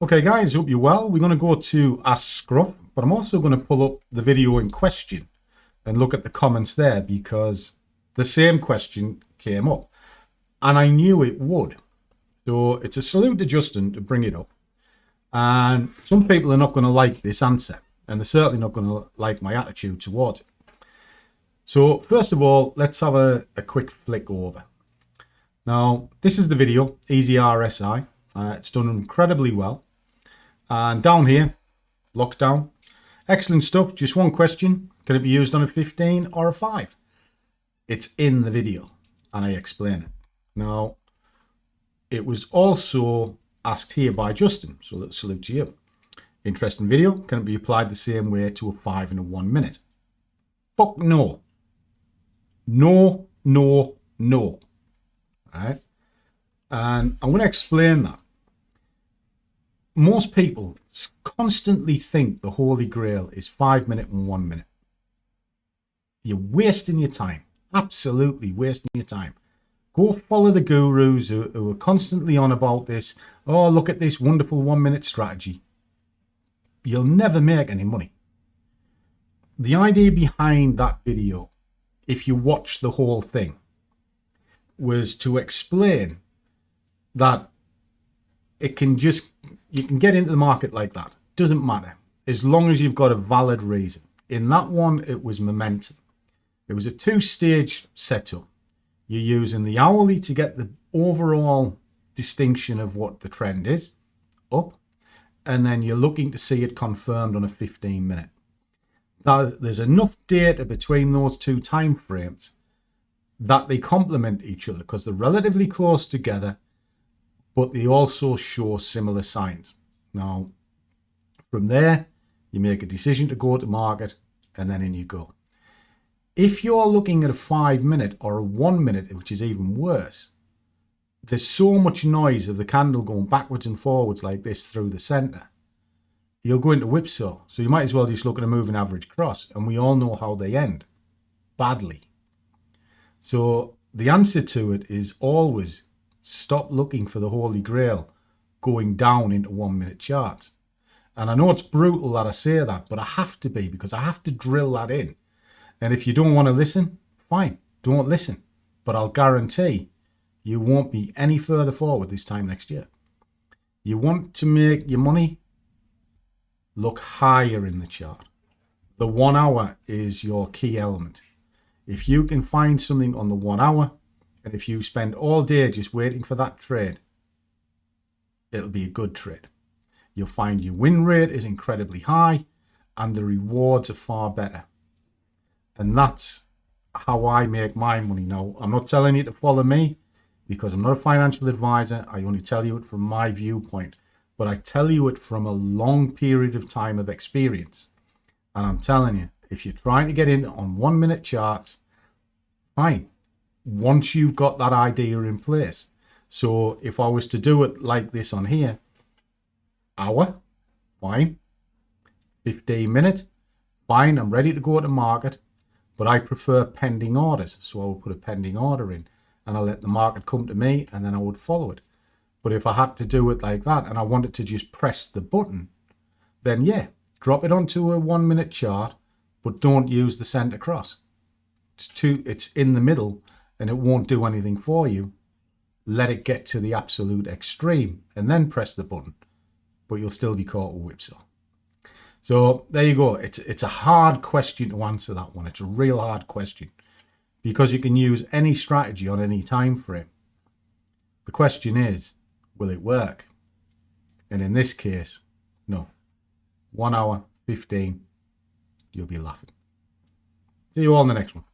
Okay guys, hope you're well. We're going to go to Ask Scruff, but I'm also going to pull up the video in question and look at the comments there because the same question came up and I knew it would. So it's a salute to Justin to bring it up. And some people are not going to like this answer, and they're certainly not going to like my attitude towards it. So first of all, let's have a quick flick over. Now, this is the video, Easy RSI. It's done incredibly well. And down here, lockdown. Excellent stuff. Just one question. Can it be used on a 15 or a 5? It's in the video and I explain it. Now, it was also asked here by Justin. So let's salute to you. Interesting video. Can it be applied the same way to a 5 and a 1 minute? Fuck no. No, no, no. All right. And I'm going to explain that. Most people constantly think the Holy Grail is 5 minute and 1 minute. You're wasting your time. Absolutely wasting your time. Go follow the gurus who are constantly on about this. Oh, look at this wonderful 1 minute strategy. You'll never make any money. The idea behind that video, if you watch the whole thing, was to explain that it can just, you can get into the market like that. Doesn't matter. As long as you've got a valid reason. In that one, it was momentum. It was a two-stage setup. You're using the hourly to get the overall distinction of what the trend is, up. And then you're looking to see it confirmed on a 15-minute. Now, there's enough data between those two time frames that they complement each other because they're relatively close together, but they also show similar signs. Now, from there, you make a decision to go to market, and then in you go. If you're looking at a 5 minute or a 1 minute, which is even worse, there's so much noise of the candle going backwards and forwards like this through the center. You'll go into whipsaw. So you might as well just look at a moving average cross, and we all know how they end. Badly. So the answer to it is always stop looking for the Holy Grail going down into 1 minute charts. And I know it's brutal that I say that, but I have to be, because I have to drill that in. And if you don't want to listen, fine, don't listen. But I'll guarantee you won't be any further forward this time next year. You want to make your money, look higher in the chart. The 1 hour is your key element. If you can find something on the 1 hour, and if you spend all day just waiting for that trade, it'll be a good trade. You'll find your win rate is incredibly high and the rewards are far better. And that's how I make my money. Now, I'm not telling you to follow me because I'm not a financial advisor. I only tell you it from my viewpoint, but I tell you it from a long period of time of experience. And I'm telling you, if you're trying to get in on 1 minute charts, fine. Once you've got that idea in place. So if I was to do it like this on here, hour, fine. 15 minute, fine. I'm ready to go to market, but I prefer pending orders. So I would put a pending order in and I'll let the market come to me and then I would follow it. But if I had to do it like that and I wanted to just press the button, then yeah, drop it onto a 1 minute chart, but don't use the center cross. It's in the middle and it won't do anything for you. Let it get to the absolute extreme and then press the button, but you'll still be caught with whipsaw. So there you go. It's a hard question to answer, that one. It's a real hard question because you can use any strategy on any time frame. The question is, will it work? And in this case, no. 1 hour, 15, you'll be laughing. See you all in the next one.